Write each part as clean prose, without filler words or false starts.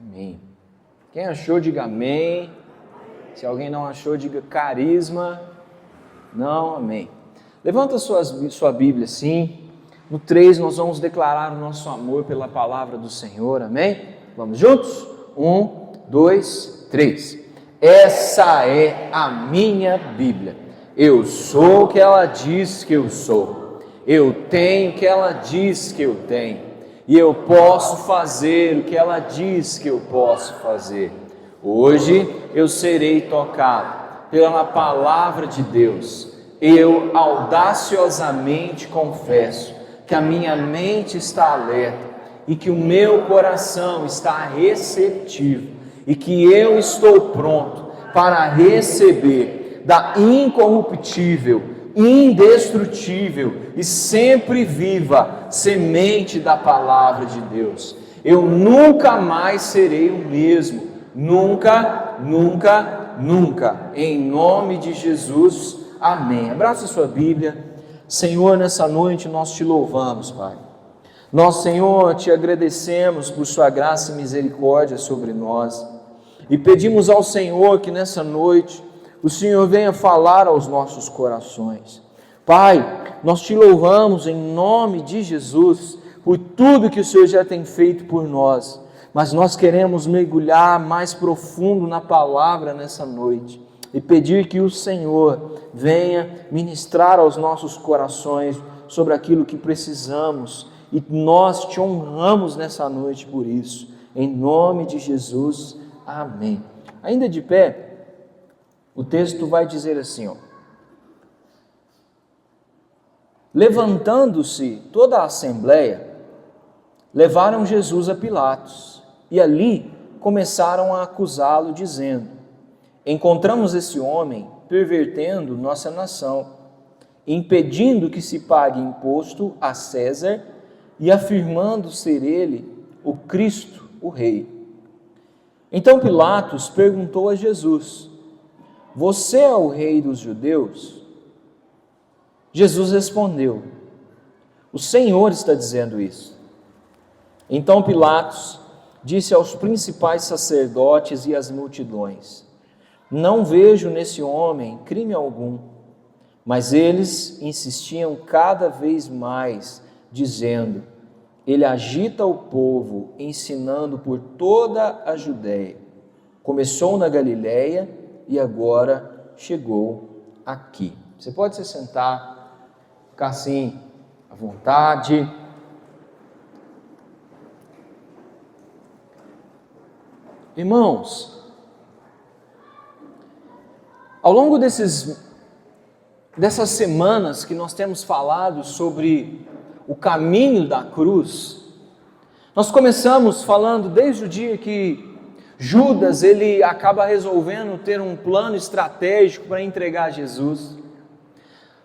Amém. Quem achou, diga amém. Se alguém não achou, diga carisma. Não, amém. Levanta sua Bíblia assim. No 3 nós vamos declarar o nosso amor pela palavra do Senhor, amém? Vamos juntos? 1, 2, 3. Essa é a minha Bíblia. Eu sou o que ela diz que eu sou. Eu tenho o que ela diz que eu tenho. E eu posso fazer o que ela diz que eu posso fazer. Hoje eu serei tocado pela palavra de Deus. Eu audaciosamente confesso que a minha mente está alerta e que o meu coração está receptivo e que eu estou pronto para receber da incorruptível, indestrutível e sempre viva semente da palavra de Deus. Eu nunca mais serei o mesmo, nunca, nunca, nunca, em nome de Jesus, amém. Abraça sua Bíblia. Senhor, nessa noite nós te louvamos, Pai. Nós, Senhor, te agradecemos por sua graça e misericórdia sobre nós e pedimos ao Senhor que nessa noite o Senhor venha falar aos nossos corações. Pai, nós te louvamos em nome de Jesus por tudo que o Senhor já tem feito por nós, mas nós queremos mergulhar mais profundo na palavra nessa noite e pedir que o Senhor venha ministrar aos nossos corações sobre aquilo que precisamos, e nós te honramos nessa noite por isso, em nome de Jesus, amém. Ainda de pé, o texto vai dizer assim, ó: levantando-se toda a assembleia, levaram Jesus a Pilatos, e ali começaram a acusá-lo, dizendo: encontramos esse homem pervertendo nossa nação, impedindo que se pague imposto a César e afirmando ser ele o Cristo, o Rei. Então Pilatos perguntou a Jesus: você é o Rei dos judeus? Jesus respondeu: o Senhor está dizendo isso. Então Pilatos disse aos principais sacerdotes e às multidões: não vejo nesse homem crime algum. Mas eles insistiam cada vez mais, dizendo: ele agita o povo, ensinando por toda a Judéia. Começou na Galiléia e agora chegou aqui. Você pode se sentar, ficar assim à vontade. Irmãos, ao longo dessas semanas que nós temos falado sobre o caminho da cruz, nós começamos falando desde o dia que Judas ele acaba resolvendo ter um plano estratégico para entregar Jesus.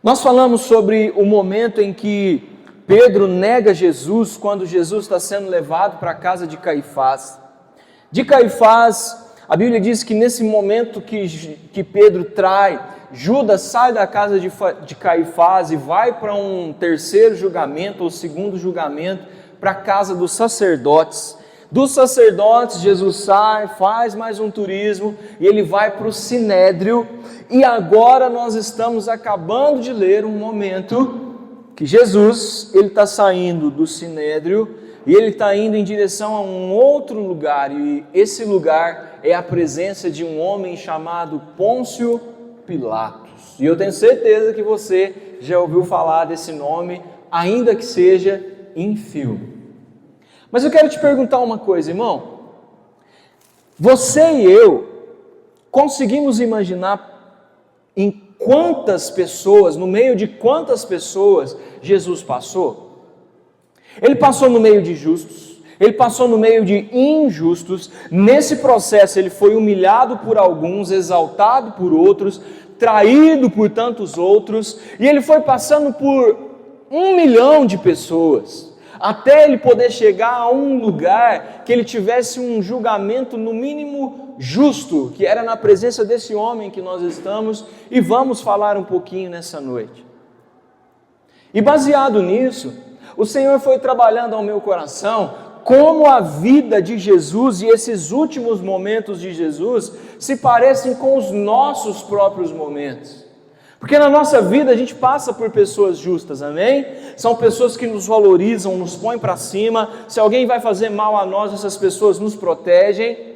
Nós falamos sobre o momento em que Pedro nega Jesus quando Jesus está sendo levado para a casa de Caifás. De Caifás, a Bíblia diz que nesse momento que Pedro trai, Judas sai da casa de Caifás e vai para um terceiro julgamento ou segundo julgamento para a casa dos sacerdotes. Dos sacerdotes, Jesus sai, faz mais um turismo e ele vai para o Sinédrio. E agora nós estamos acabando de ler um momento que Jesus ele está saindo do Sinédrio e ele está indo em direção a um outro lugar. E esse lugar é a presença de um homem chamado Pôncio Pilatos. E eu tenho certeza que você já ouviu falar desse nome, ainda que seja em filme. Mas eu quero te perguntar uma coisa, irmão. Você e eu conseguimos imaginar em quantas pessoas, no meio de quantas pessoas Jesus passou? Ele passou no meio de justos, ele passou no meio de injustos. Nesse processo ele foi humilhado por alguns, exaltado por outros, traído por tantos outros, e ele foi passando por 1 milhão de pessoas, até ele poder chegar a um lugar que ele tivesse um julgamento no mínimo justo, que era na presença desse homem que nós estamos, e vamos falar um pouquinho nessa noite. E baseado nisso, o Senhor foi trabalhando ao meu coração como a vida de Jesus e esses últimos momentos de Jesus se parecem com os nossos próprios momentos. Porque na nossa vida a gente passa por pessoas justas, amém? São pessoas que nos valorizam, nos põem para cima. Se alguém vai fazer mal a nós, essas pessoas nos protegem.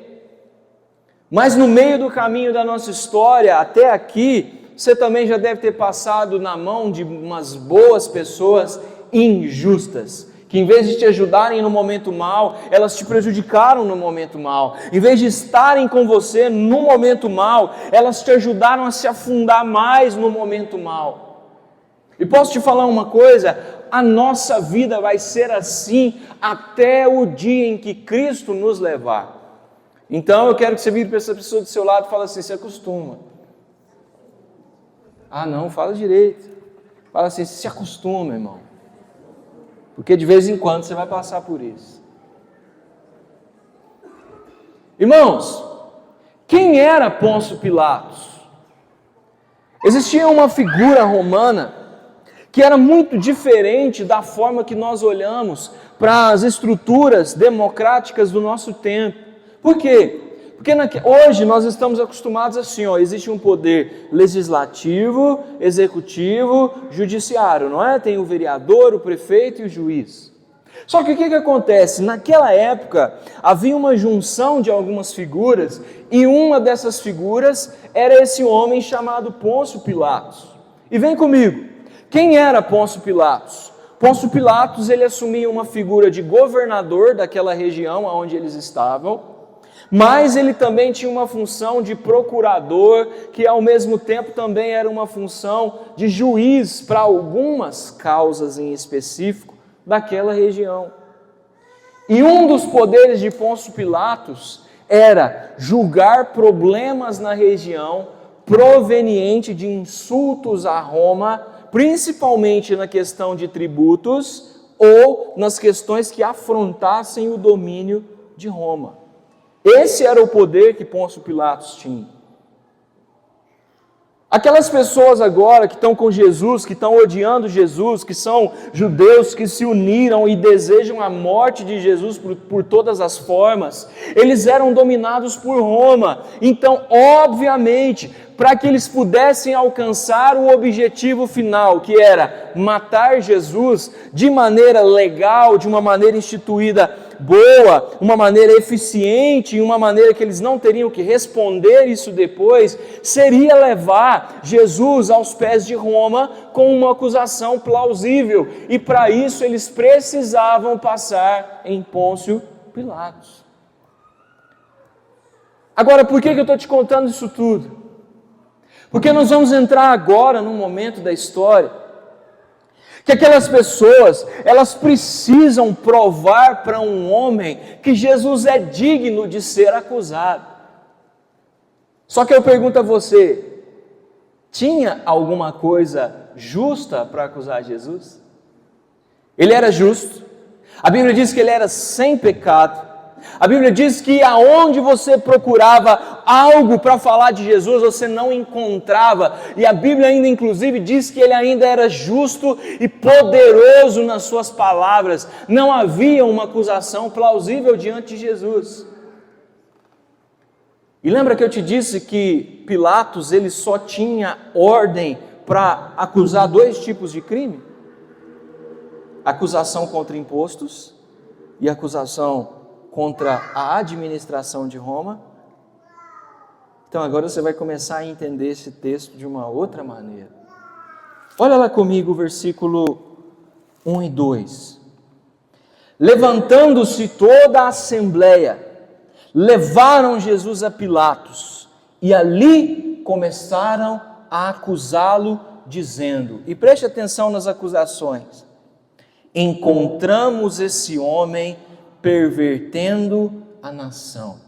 Mas no meio do caminho da nossa história, até aqui, você também já deve ter passado na mão de umas boas pessoas injustas, que em vez de te ajudarem no momento mal, elas te prejudicaram no momento mal. Em vez de estarem com você no momento mal, elas te ajudaram a se afundar mais no momento mal. E posso te falar uma coisa? A nossa vida vai ser assim até o dia em que Cristo nos levar. Então eu quero que você vire para essa pessoa do seu lado e fale assim: se acostuma. Ah não, fala direito. Fala assim: se acostuma, irmão. Porque de vez em quando você vai passar por isso. Irmãos, quem era Pôncio Pilatos? Existia uma figura romana que era muito diferente da forma que nós olhamos para as estruturas democráticas do nosso tempo. Por quê? Porque hoje nós estamos acostumados assim, existe um poder legislativo, executivo, judiciário, não é? Tem o vereador, o prefeito e o juiz. Só que o que acontece? Naquela época havia uma junção de algumas figuras e uma dessas figuras era esse homem chamado Pôncio Pilatos. E vem comigo, quem era Pôncio Pilatos? Pôncio Pilatos, ele assumia uma figura de governador daquela região onde eles estavam, mas ele também tinha uma função de procurador, que ao mesmo tempo também era uma função de juiz para algumas causas em específico daquela região. E um dos poderes de Pôncio Pilatos era julgar problemas na região proveniente de insultos a Roma, principalmente na questão de tributos ou nas questões que afrontassem o domínio de Roma. Esse era o poder que Pôncio Pilatos tinha. Aquelas pessoas agora que estão com Jesus, que estão odiando Jesus, que são judeus que se uniram e desejam a morte de Jesus por todas as formas, eles eram dominados por Roma. Então, obviamente, para que eles pudessem alcançar o objetivo final, que era matar Jesus de maneira legal, de uma maneira instituída boa, uma maneira eficiente, uma maneira que eles não teriam que responder isso depois, seria levar Jesus aos pés de Roma com uma acusação plausível. E para isso eles precisavam passar em Pôncio Pilatos. Agora, por que eu estou te contando isso tudo? Porque nós vamos entrar agora num momento da história que aquelas pessoas, elas precisam provar para um homem que Jesus é digno de ser acusado. Só que eu pergunto a você, tinha alguma coisa justa para acusar Jesus? Ele era justo. A Bíblia diz que ele era sem pecado. A Bíblia diz que aonde você procurava algo para falar de Jesus, você não encontrava. E a Bíblia ainda inclusive diz que ele ainda era justo e poderoso nas suas palavras. Não havia uma acusação plausível diante de Jesus. E lembra que eu te disse que Pilatos ele só tinha ordem para acusar dois tipos de crime? Acusação contra impostos e acusação contra a administração de Roma. Então agora você vai começar a entender esse texto de uma outra maneira. Olha lá comigo o versículo 1 e 2. Levantando-se toda a assembleia, levaram Jesus a Pilatos e ali começaram a acusá-lo, dizendo, e preste atenção nas acusações: encontramos esse homem pervertendo a nação,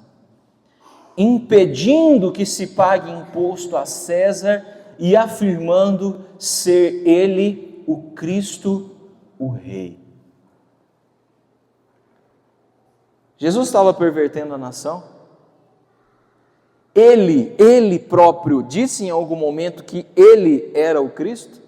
impedindo que se pague imposto a César e afirmando ser ele o Cristo, o Rei. Jesus estava pervertendo a nação? Ele próprio disse em algum momento que ele era o Cristo?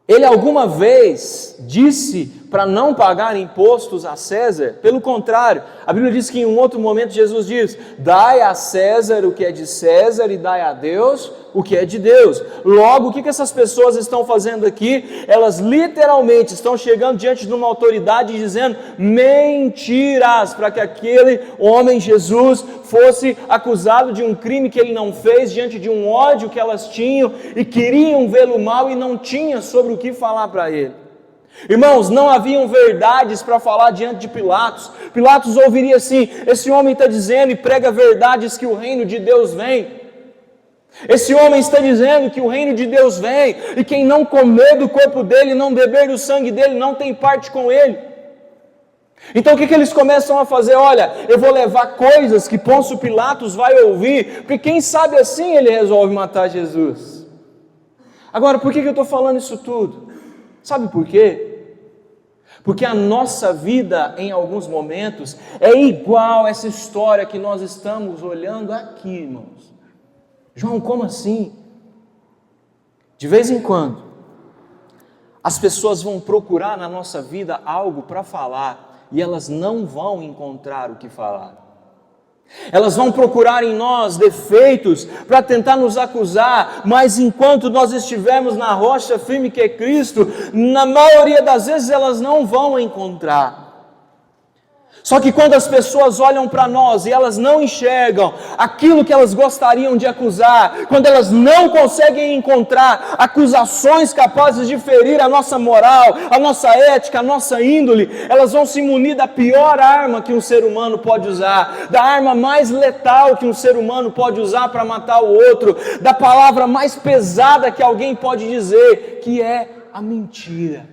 Ele alguma vez disse para não pagar impostos a César. Pelo contrário, a Bíblia diz que em um outro momento Jesus diz: dai a César o que é de César e dai a Deus o que é de Deus. Logo, o que essas pessoas estão fazendo aqui? Elas literalmente estão chegando diante de uma autoridade e dizendo mentiras, para que aquele homem Jesus fosse acusado de um crime que ele não fez, diante de um ódio que elas tinham e queriam vê-lo mal e não tinha sobre o que falar para ele. Irmãos, não haviam verdades para falar diante de Pilatos. Pilatos ouviria assim: esse homem está dizendo e prega verdades que o reino de Deus vem. Esse homem está dizendo que o reino de Deus vem, e quem não comer do corpo dele, não beber do sangue dele, não tem parte com ele. Então o que eles começam a fazer? Olha, eu vou levar coisas que Pôncio Pilatos vai ouvir, porque quem sabe assim ele resolve matar Jesus. Agora, por que eu estou falando isso tudo? Sabe por quê? Porque a nossa vida, em alguns momentos, é igual essa história que nós estamos olhando aqui, irmãos. João, como assim? De vez em quando, as pessoas vão procurar na nossa vida algo para falar e elas não vão encontrar o que falar. Elas vão procurar em nós defeitos para tentar nos acusar, mas enquanto nós estivermos na rocha firme que é Cristo, na maioria das vezes elas não vão encontrar. Só que quando as pessoas olham para nós e elas não enxergam aquilo que elas gostariam de acusar, quando elas não conseguem encontrar acusações capazes de ferir a nossa moral, a nossa ética, a nossa índole, elas vão se munir da pior arma que um ser humano pode usar, da arma mais letal que um ser humano pode usar para matar o outro, da palavra mais pesada que alguém pode dizer, que é a mentira.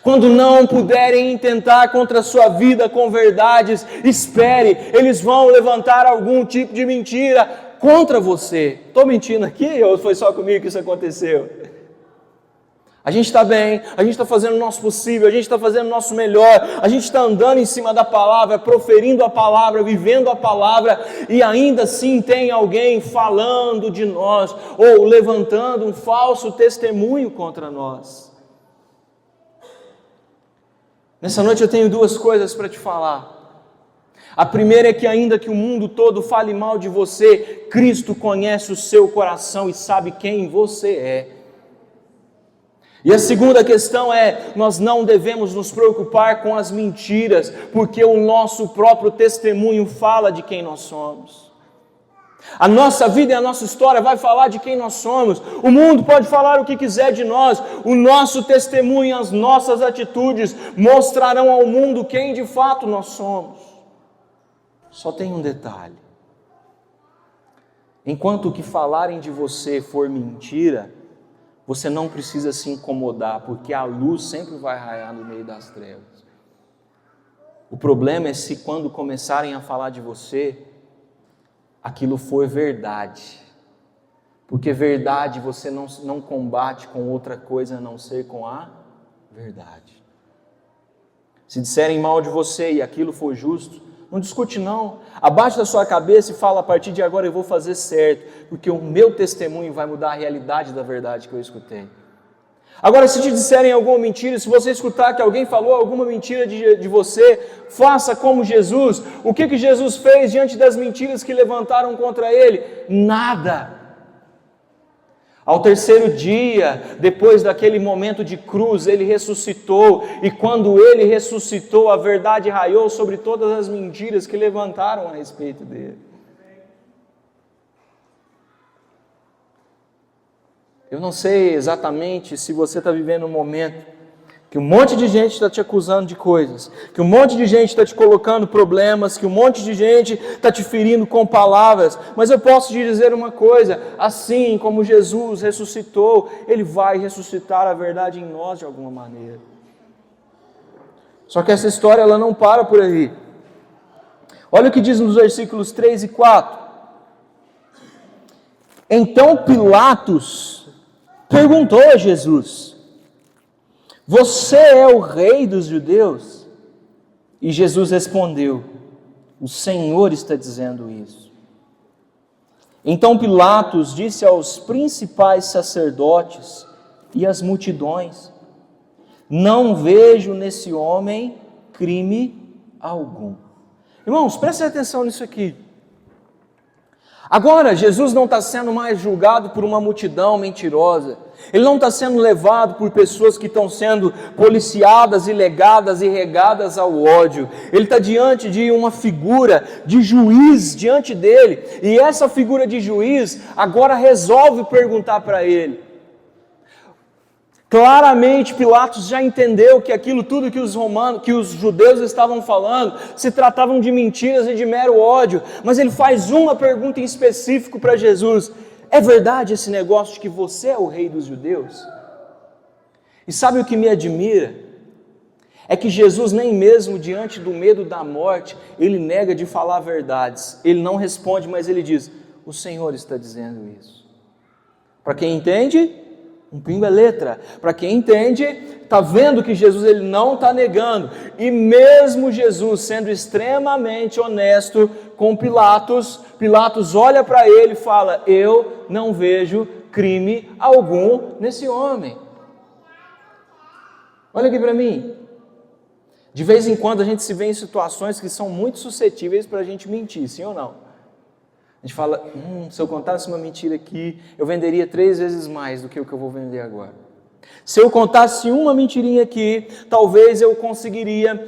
Quando não puderem intentar contra a sua vida com verdades, espere, eles vão levantar algum tipo de mentira contra você. Estou mentindo aqui ou foi só comigo que isso aconteceu? A gente está bem, a gente está fazendo o nosso possível, a gente está fazendo o nosso melhor, a gente está andando em cima da palavra, proferindo a palavra, vivendo a palavra, e ainda assim tem alguém falando de nós, ou levantando um falso testemunho contra nós. Nessa noite eu tenho duas coisas para te falar. A primeira é que ainda que o mundo todo fale mal de você, Cristo conhece o seu coração e sabe quem você é. E a segunda questão é, nós não devemos nos preocupar com as mentiras, porque o nosso próprio testemunho fala de quem nós somos. A nossa vida e a nossa história vai falar de quem nós somos. O mundo pode falar o que quiser de nós. O nosso testemunho e as nossas atitudes mostrarão ao mundo quem de fato nós somos. Só tem um detalhe. Enquanto o que falarem de você for mentira, você não precisa se incomodar, porque a luz sempre vai raiar no meio das trevas. O problema é se quando começarem a falar de você, aquilo for verdade, porque verdade você não combate com outra coisa a não ser com a verdade. Se disserem mal de você e aquilo for justo, não discute não, abaixa da sua cabeça e fala: a partir de agora eu vou fazer certo, porque o meu testemunho vai mudar a realidade da verdade que eu escutei. Agora, se te disserem alguma mentira, se você escutar que alguém falou alguma mentira de você, faça como Jesus. O que Jesus fez diante das mentiras que levantaram contra ele? Nada. Ao terceiro dia, depois daquele momento de cruz, ele ressuscitou, e quando ele ressuscitou, a verdade raiou sobre todas as mentiras que levantaram a respeito dele. Eu não sei exatamente se você está vivendo um momento que um monte de gente está te acusando de coisas, que um monte de gente está te colocando problemas, que um monte de gente está te ferindo com palavras, mas eu posso te dizer uma coisa: assim como Jesus ressuscitou, Ele vai ressuscitar a verdade em nós de alguma maneira. Só que essa história ela não para por aí. Olha o que diz nos versículos 3 e 4. Então Pilatos perguntou a Jesus: você é o rei dos judeus? E Jesus respondeu: o Senhor está dizendo isso. Então Pilatos disse aos principais sacerdotes e às multidões: Não vejo nesse homem crime algum. Irmãos, prestem atenção nisso aqui. Agora, Jesus não está sendo mais julgado por uma multidão mentirosa. Ele não está sendo levado por pessoas que estão sendo policiadas, ilegadas e regadas ao ódio. Ele está diante de uma figura de juiz diante dele. E essa figura de juiz agora resolve perguntar para ele. Claramente Pilatos já entendeu que aquilo tudo que os judeus estavam falando se tratavam de mentiras e de mero ódio, mas ele faz uma pergunta em específico para Jesus: é verdade esse negócio de que você é o rei dos judeus? E sabe o que me admira? É que Jesus nem mesmo diante do medo da morte, ele nega de falar verdades. Ele não responde, mas ele diz: o Senhor está dizendo isso. Para quem entende, um pingo é letra. Para quem entende, está vendo que Jesus ele não está negando. E mesmo Jesus sendo extremamente honesto com Pilatos, Pilatos olha para ele e fala: eu não vejo crime algum nesse homem. Olha aqui para mim. De vez em quando a gente se vê em situações que são muito suscetíveis para a gente mentir, sim ou não? A gente fala: se eu contasse uma mentira aqui, eu venderia 3 vezes mais do que o que eu vou vender agora. Se eu contasse uma mentirinha aqui, talvez eu conseguiria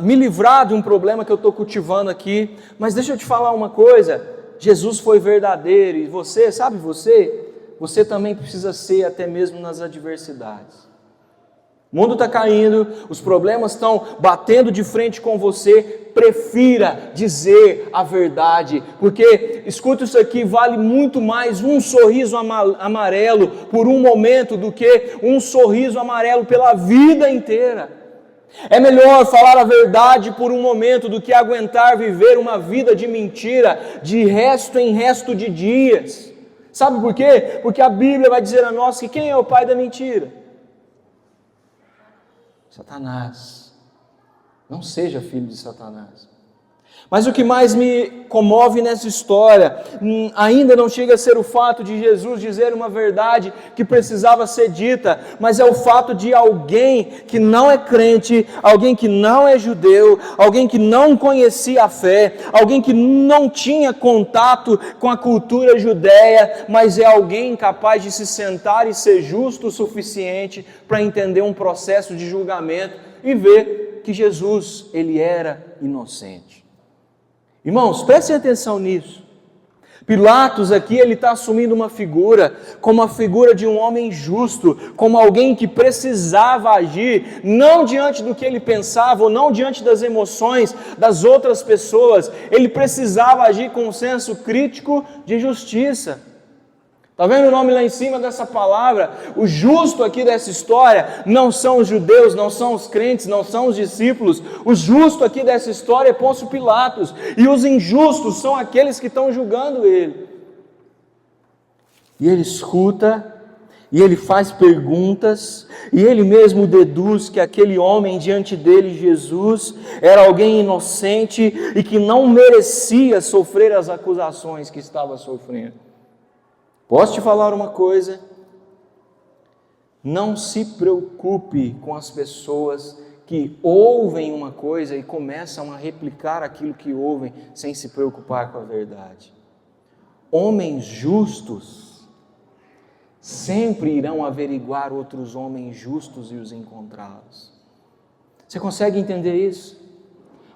me livrar de um problema que eu estou cultivando aqui. Mas deixa eu te falar uma coisa: Jesus foi verdadeiro, e você, sabe você também precisa ser, até mesmo nas adversidades. O mundo está caindo, os problemas estão batendo de frente com você. Prefira dizer a verdade, porque, escuta isso aqui, vale muito mais um sorriso amarelo por um momento do que um sorriso amarelo pela vida inteira. É melhor falar a verdade por um momento do que aguentar viver uma vida de mentira de resto em resto de dias. Sabe por quê? Porque a Bíblia vai dizer a nós que quem é o pai da mentira? Satanás. Não seja filho de Satanás. Mas o que mais me comove nessa história ainda não chega a ser o fato de Jesus dizer uma verdade que precisava ser dita, mas é o fato de alguém que não é crente, alguém que não é judeu, alguém que não conhecia a fé, alguém que não tinha contato com a cultura judeia, mas é alguém capaz de se sentar e ser justo o suficiente para entender um processo de julgamento e ver que Jesus, ele era inocente. Irmãos, prestem atenção nisso. Pilatos aqui, ele está assumindo uma figura, como a figura de um homem justo, como alguém que precisava agir, não diante do que ele pensava, ou não diante das emoções das outras pessoas, ele precisava agir com um senso crítico de justiça. Está vendo o nome lá em cima dessa palavra? O justo aqui dessa história não são os judeus, não são os crentes, não são os discípulos. O justo aqui dessa história é Pôncio Pilatos. E os injustos são aqueles que estão julgando ele. E ele escuta, e ele faz perguntas, e ele mesmo deduz que aquele homem diante dele, Jesus, era alguém inocente e que não merecia sofrer as acusações que estava sofrendo. Posso te falar uma coisa? Não se preocupe com as pessoas que ouvem uma coisa e começam a replicar aquilo que ouvem sem se preocupar com a verdade. Homens justos sempre irão averiguar outros homens justos e os encontrá-los. Você consegue entender isso?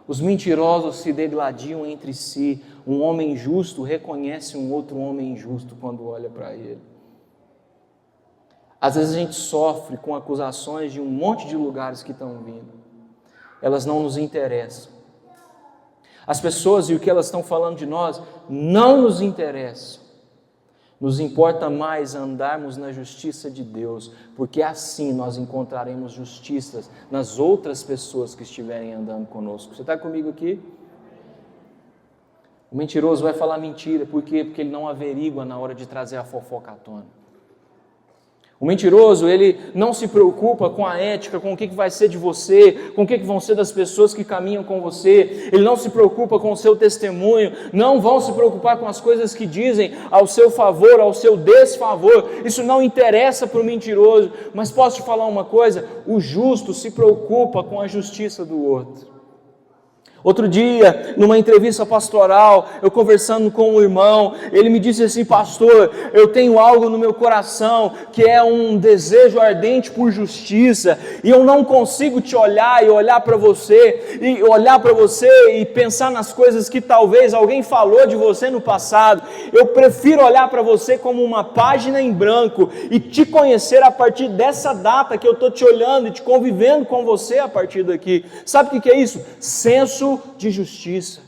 Os mentirosos se degladiam entre si. Um homem justo reconhece um outro homem injusto quando olha para ele. Às vezes a gente sofre com acusações de um monte de lugares que estão vindo. Elas não nos interessam. As pessoas e o que elas estão falando de nós não nos interessam. Nos importa mais andarmos na justiça de Deus, porque assim nós encontraremos justiça nas outras pessoas que estiverem andando conosco. Você está comigo aqui? O mentiroso vai falar mentira, por quê? Porque ele não averigua na hora de trazer a fofoca à tona. O mentiroso, ele não se preocupa com a ética, com o que vai ser de você, com o que vão ser das pessoas que caminham com você. Ele não se preocupa com o seu testemunho, não vão se preocupar com as coisas que dizem ao seu favor, ao seu desfavor. Isso não interessa para o mentiroso. Mas posso te falar uma coisa? O justo se preocupa com a justiça do outro. Outro dia, numa entrevista pastoral, eu conversando com um irmão, ele me disse assim: pastor, eu tenho algo no meu coração que é um desejo ardente por justiça, e eu não consigo te olhar e olhar para você e pensar nas coisas que talvez alguém falou de você no passado. Eu prefiro olhar para você como uma página em branco e te conhecer a partir dessa data que eu estou te olhando e te convivendo com você a partir daqui. Sabe o que é isso? Senso de justiça.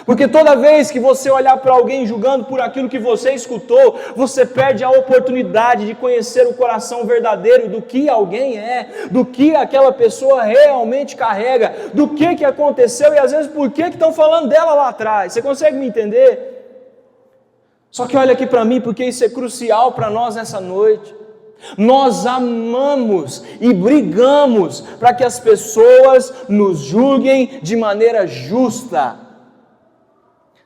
Porque toda vez que você olhar para alguém julgando por aquilo que você escutou, você perde a oportunidade de conhecer o coração verdadeiro do que alguém é, do que aquela pessoa realmente carrega, do que aconteceu e às vezes por que estão falando dela lá atrás. Você consegue me entender? Só que olha aqui para mim, porque isso é crucial para nós nessa noite. Nós amamos e brigamos para que as pessoas nos julguem de maneira justa.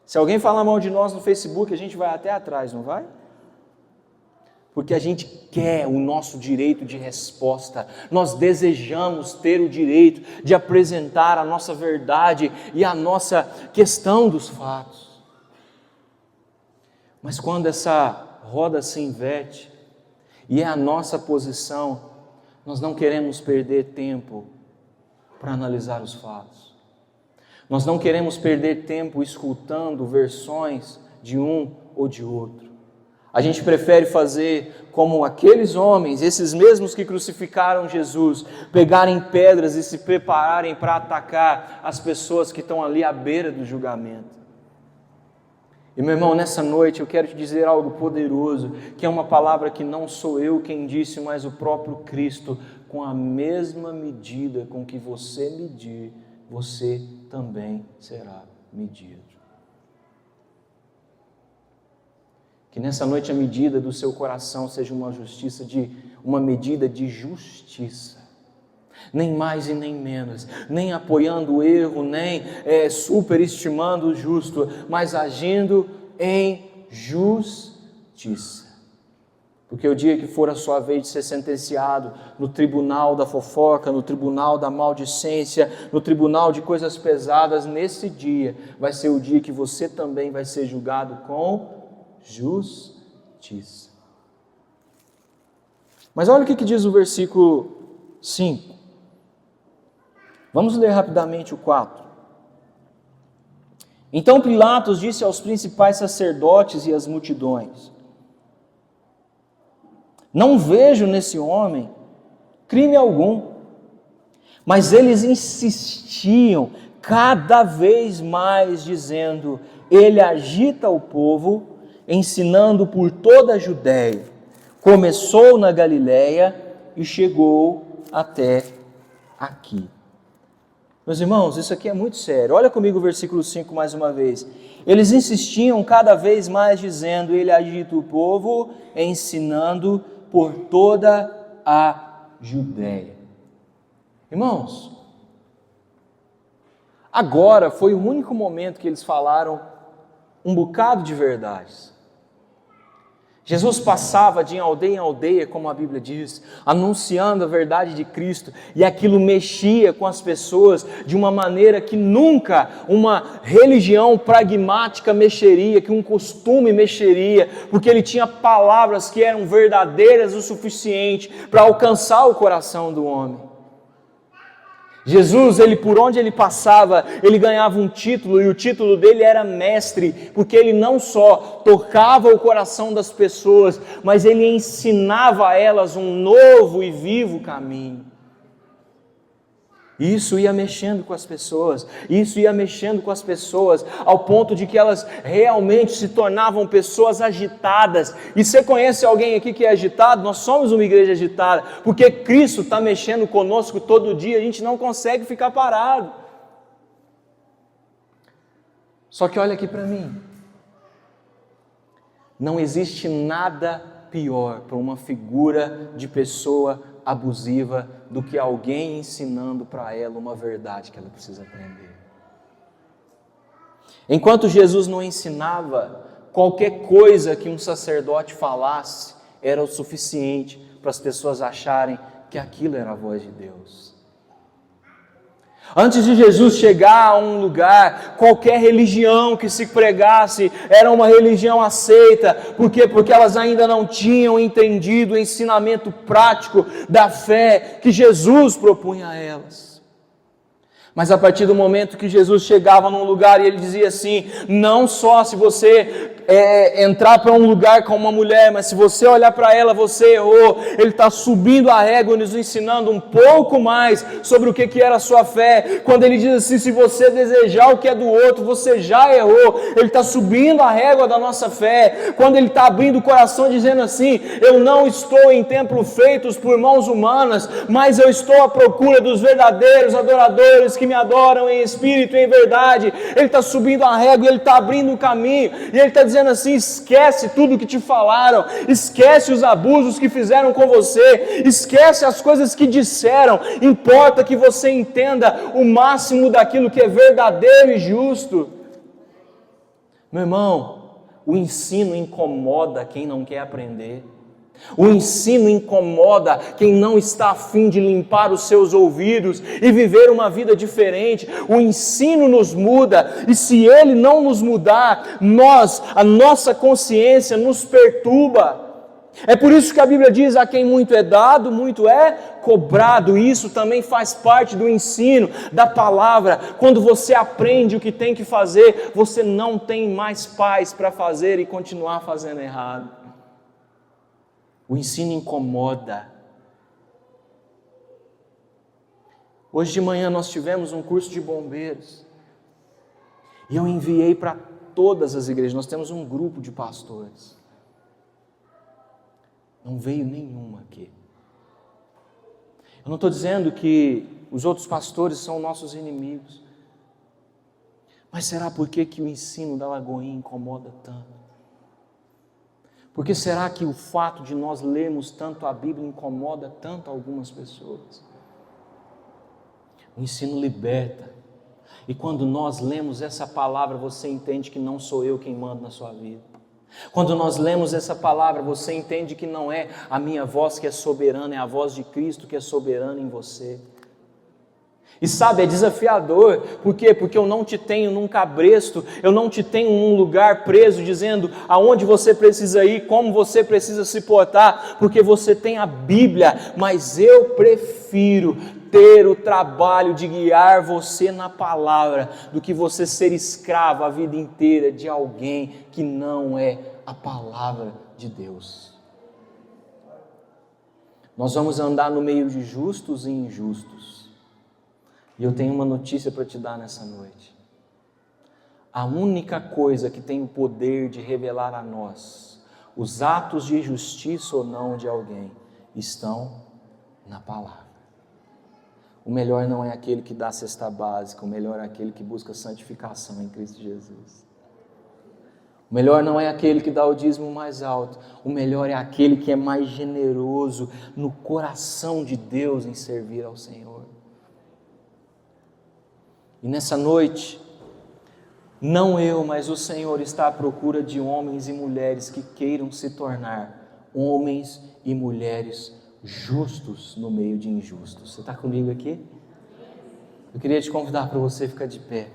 Se alguém falar mal de nós no Facebook, a gente vai até atrás, não vai? Porque a gente quer o nosso direito de resposta. Nós desejamos ter o direito de apresentar a nossa verdade e a nossa questão dos fatos. Mas quando essa roda se inverte, e é a nossa posição, nós não queremos perder tempo para analisar os fatos. Nós não queremos perder tempo escutando versões de um ou de outro. A gente prefere fazer como aqueles homens, esses mesmos que crucificaram Jesus, pegarem pedras e se prepararem para atacar as pessoas que estão ali à beira do julgamento. E meu irmão, nessa noite eu quero te dizer algo poderoso, que é uma palavra que não sou eu quem disse, mas o próprio Cristo: com a mesma medida com que você medir, você também será medido. Que nessa noite a medida do seu coração seja uma medida de justiça. Nem mais e nem menos, nem apoiando o erro, nem superestimando o justo, mas agindo em justiça. Porque o dia que for a sua vez de ser sentenciado no tribunal da fofoca, no tribunal da maldicência, no tribunal de coisas pesadas, nesse dia vai ser o dia que você também vai ser julgado com justiça. Mas olha o que diz o versículo 5. Vamos ler rapidamente o 4. Então Pilatos disse aos principais sacerdotes e às multidões: não vejo nesse homem crime algum. Mas eles insistiam cada vez mais, dizendo: ele agita o povo, ensinando por toda a Judéia. Começou na Galiléia e chegou até aqui. Meus irmãos, isso aqui é muito sério. Olha comigo o versículo 5 mais uma vez. Eles insistiam cada vez mais, dizendo: ele agita o povo, ensinando por toda a Judéia. Irmãos, agora foi o único momento que eles falaram um bocado de verdades. Jesus passava de aldeia em aldeia, como a Bíblia diz, anunciando a verdade de Cristo, e aquilo mexia com as pessoas de uma maneira que nunca uma religião pragmática mexeria, que um costume mexeria, porque ele tinha palavras que eram verdadeiras o suficiente para alcançar o coração do homem. Jesus, por onde ele passava, ele ganhava um título, e o título dele era mestre, porque ele não só tocava o coração das pessoas, mas ele ensinava a elas um novo e vivo caminho. Isso ia mexendo com as pessoas, ao ponto de que elas realmente se tornavam pessoas agitadas. E você conhece alguém aqui que é agitado? Nós somos uma igreja agitada, porque Cristo está mexendo conosco todo dia, a gente não consegue ficar parado. Só que olha aqui para mim, não existe nada pior para uma figura de pessoa abusiva do que alguém ensinando para ela uma verdade que ela precisa aprender. Enquanto Jesus não ensinava, qualquer coisa que um sacerdote falasse era o suficiente para as pessoas acharem que aquilo era a voz de Deus. Antes de Jesus chegar a um lugar, qualquer religião que se pregasse era uma religião aceita. Por quê? Porque elas ainda não tinham entendido o ensinamento prático da fé que Jesus propunha a elas. Mas a partir do momento que Jesus chegava num lugar e ele dizia assim, não só se você entrar para um lugar com uma mulher, mas se você olhar para ela, você errou. Ele está subindo a régua, nos ensinando um pouco mais sobre o que era a sua fé. Quando ele diz assim, se você desejar o que é do outro, você já errou. Ele está subindo a régua da nossa fé. Quando ele está abrindo o coração dizendo assim, eu não estou em templo feitos por mãos humanas, mas eu estou à procura dos verdadeiros adoradores que me adoram em espírito e em verdade. Ele está subindo a régua, ele está abrindo o caminho, e ele está dizendo assim, esquece tudo que te falaram, esquece os abusos que fizeram com você, esquece as coisas que disseram, importa que você entenda o máximo daquilo que é verdadeiro e justo. Meu irmão, o ensino incomoda quem não quer aprender. O ensino incomoda quem não está a fim de limpar os seus ouvidos e viver uma vida diferente. O ensino nos muda, e se ele não nos mudar, a nossa consciência nos perturba. É por isso que a Bíblia diz, a quem muito é dado, muito é cobrado. Isso também faz parte do ensino da palavra. Quando você aprende o que tem que fazer, você não tem mais paz para fazer e continuar fazendo errado. O ensino incomoda. Hoje de manhã nós tivemos um curso de bombeiros. E eu enviei para todas as igrejas. Nós temos um grupo de pastores. Não veio nenhum aqui. Eu não estou dizendo que os outros pastores são nossos inimigos. Mas será por que o ensino da Lagoinha incomoda tanto? Por que será que o fato de nós lermos tanto a Bíblia incomoda tanto algumas pessoas? O ensino liberta. E quando nós lemos essa palavra, você entende que não sou eu quem manda na sua vida. Quando nós lemos essa palavra, você entende que não é a minha voz que é soberana, é a voz de Cristo que é soberana em você. E sabe, é desafiador. Por quê? Porque eu não te tenho num cabresto, eu não te tenho num lugar preso, dizendo aonde você precisa ir, como você precisa se portar, porque você tem a Bíblia, mas eu prefiro ter o trabalho de guiar você na palavra, do que você ser escravo a vida inteira de alguém que não é a palavra de Deus. Nós vamos andar no meio de justos e injustos. E eu tenho uma notícia para te dar nessa noite. A única coisa que tem o poder de revelar a nós os atos de justiça ou não de alguém estão na palavra. O melhor não é aquele que dá a cesta básica, o melhor é aquele que busca santificação em Cristo Jesus. O melhor não é aquele que dá o dízimo mais alto, o melhor é aquele que é mais generoso no coração de Deus em servir ao Senhor. E nessa noite, não eu, mas o Senhor está à procura de homens e mulheres que queiram se tornar homens e mulheres justos no meio de injustos. Você está comigo aqui? Eu queria te convidar para você ficar de pé.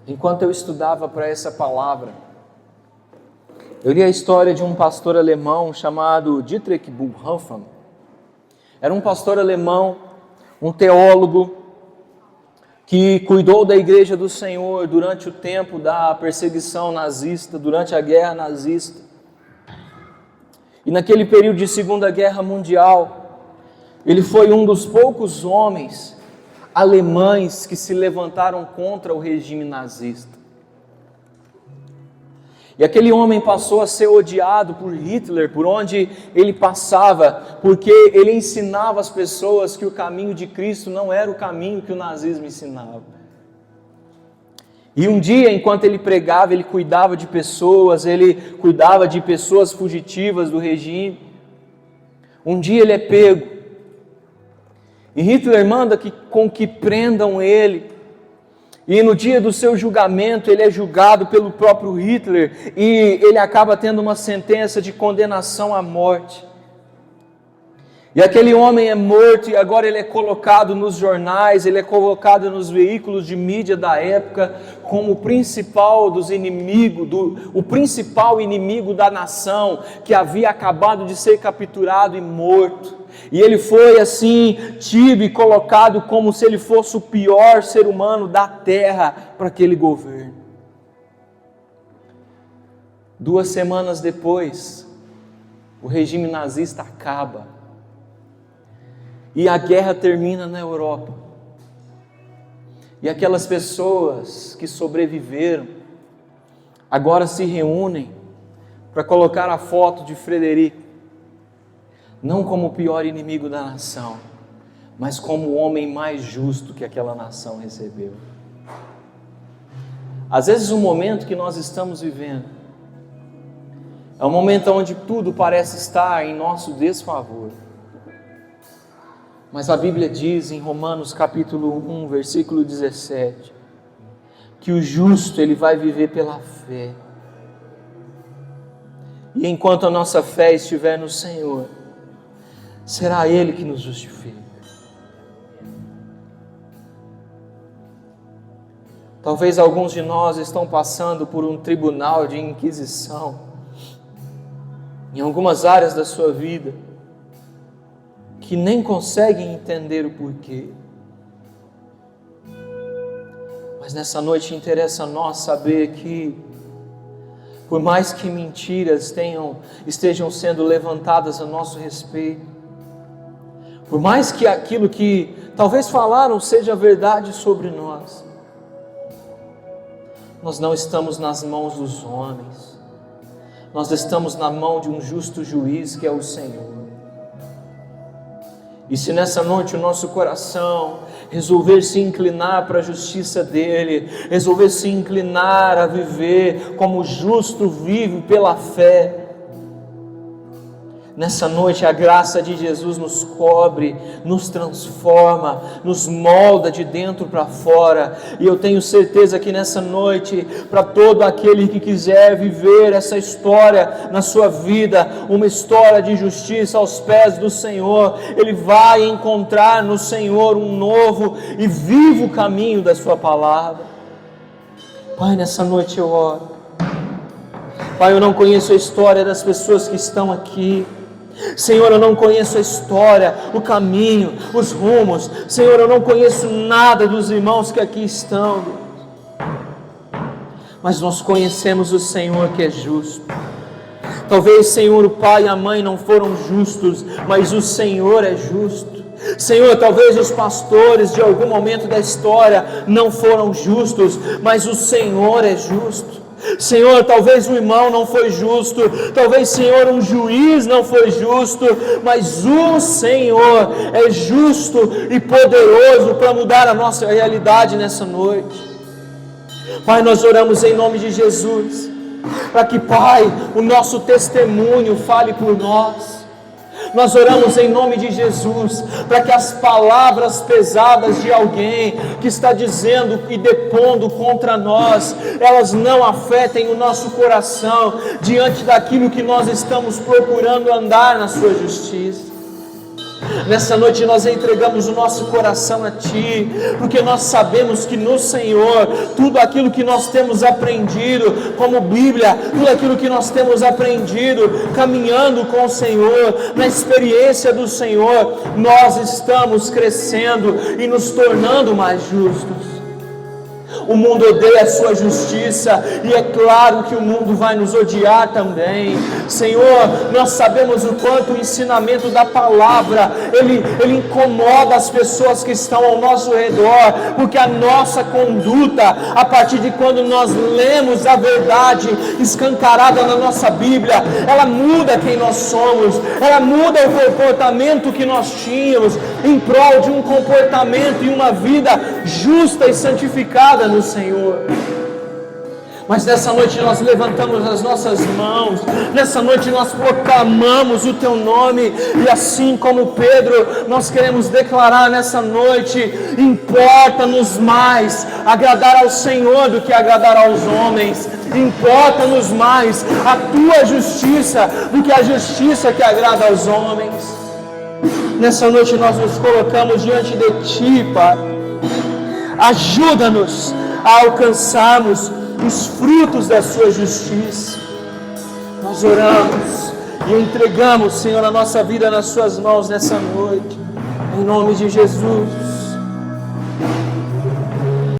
Enquanto eu estudava para essa palavra, eu li a história de um pastor alemão chamado Dietrich Bonhoeffer. Era um pastor alemão, um teólogo, que cuidou da igreja do Senhor durante o tempo da perseguição nazista, durante a guerra nazista. E naquele período de Segunda Guerra Mundial, ele foi um dos poucos homens alemães que se levantaram contra o regime nazista. E aquele homem passou a ser odiado por Hitler, por onde ele passava, porque ele ensinava as pessoas que o caminho de Cristo não era o caminho que o nazismo ensinava. E um dia, enquanto ele pregava, ele cuidava de pessoas, fugitivas do regime. Um dia ele é pego, e Hitler manda com que prendam ele. E no dia do seu julgamento, ele é julgado pelo próprio Hitler, e ele acaba tendo uma sentença de condenação à morte. E aquele homem é morto, e agora ele é colocado nos jornais, ele é colocado nos veículos de mídia da época, como o principal dos inimigos, o principal inimigo da nação, que havia acabado de ser capturado e morto. E ele foi assim, tido e colocado como se ele fosse o pior ser humano da terra para aquele governo. 2 semanas depois, o regime nazista acaba. E a guerra termina na Europa. E aquelas pessoas que sobreviveram, agora se reúnem para colocar a foto de Frederico, não como o pior inimigo da nação, mas como o homem mais justo que aquela nação recebeu. Às vezes o momento que nós estamos vivendo é um momento onde tudo parece estar em nosso desfavor. Mas a Bíblia diz em Romanos capítulo 1, versículo 17, que o justo ele vai viver pela fé. E enquanto a nossa fé estiver no Senhor, será Ele que nos justifica. Talvez alguns de nós estão passando por um tribunal de inquisição em algumas áreas da sua vida, que nem conseguem entender o porquê. Mas nessa noite interessa a nós saber que, por mais que mentiras estejam sendo levantadas a nosso respeito, por mais que aquilo que talvez falaram seja verdade sobre nós, nós não estamos nas mãos dos homens, nós estamos na mão de um justo juiz que é o Senhor. E se nessa noite o nosso coração resolver se inclinar para a justiça dEle, resolver se inclinar a viver como o justo vive pela fé, nessa noite a graça de Jesus nos cobre, nos transforma, nos molda de dentro para fora. E eu tenho certeza que nessa noite, para todo aquele que quiser viver essa história na sua vida, uma história de justiça aos pés do Senhor, ele vai encontrar no Senhor um novo e vivo caminho da sua palavra. Pai, nessa noite eu oro. Pai, eu não conheço a história das pessoas que estão aqui. Senhor, eu não conheço a história, o caminho, os rumos. Senhor, eu não conheço nada dos irmãos que aqui estão. Mas nós conhecemos o Senhor que é justo. Talvez, Senhor, o pai e a mãe não foram justos, mas o Senhor é justo. Senhor, talvez os pastores de algum momento da história não foram justos, mas o Senhor é justo. Senhor, talvez o irmão não foi justo, talvez, Senhor, um juiz não foi justo, mas o Senhor é justo e poderoso para mudar a nossa realidade nessa noite. Pai, nós oramos em nome de Jesus, para que, Pai, o nosso testemunho fale por nós. Nós oramos em nome de Jesus, para que as palavras pesadas de alguém que está dizendo e depondo contra nós, elas não afetem o nosso coração, diante daquilo que nós estamos procurando andar na sua justiça. Nessa noite nós entregamos o nosso coração a Ti, porque nós sabemos que no Senhor, tudo aquilo que nós temos aprendido, como Bíblia, tudo aquilo que nós temos aprendido, caminhando com o Senhor, na experiência do Senhor, nós estamos crescendo e nos tornando mais justos. O mundo odeia a sua justiça, e é claro que o mundo vai nos odiar também. Senhor, nós sabemos o quanto o ensinamento da palavra, ele incomoda as pessoas que estão ao nosso redor, porque a nossa conduta, a partir de quando nós lemos a verdade escancarada na nossa Bíblia, ela muda quem nós somos, ela muda o comportamento que nós tínhamos, em prol de um comportamento e uma vida justa e santificada no Senhor. Mas nessa noite nós levantamos as nossas mãos, nessa noite nós proclamamos o Teu nome, e assim como Pedro, nós queremos declarar nessa noite: importa-nos mais agradar ao Senhor do que agradar aos homens, importa-nos mais a Tua justiça do que a justiça que agrada aos homens. Nessa noite nós nos colocamos diante de Ti, Pai. Ajuda-nos a alcançarmos os frutos da sua justiça. Nós oramos e entregamos, Senhor, a nossa vida nas suas mãos nessa noite, em nome de Jesus.